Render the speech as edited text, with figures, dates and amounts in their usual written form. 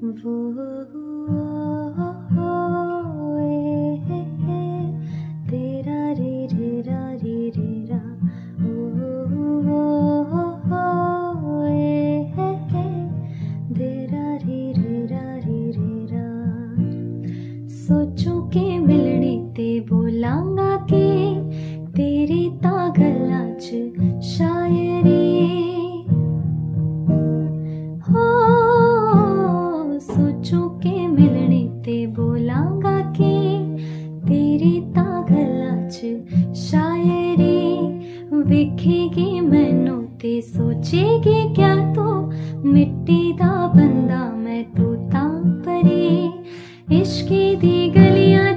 वो तेरा रे रे रा रे रे रा तेरा रे रे रा रे रे रा सोचो के मिलने ते बोलांगा के तेरी तागला च शायरी हो सोचो के मिलने ते बोलांगा के तेरी तागला च शायरी वेखेगी मैनू ते सोचेगी क्या तू मिट्टी दा बंदा मैं तू तां परी इश्की दी गलियां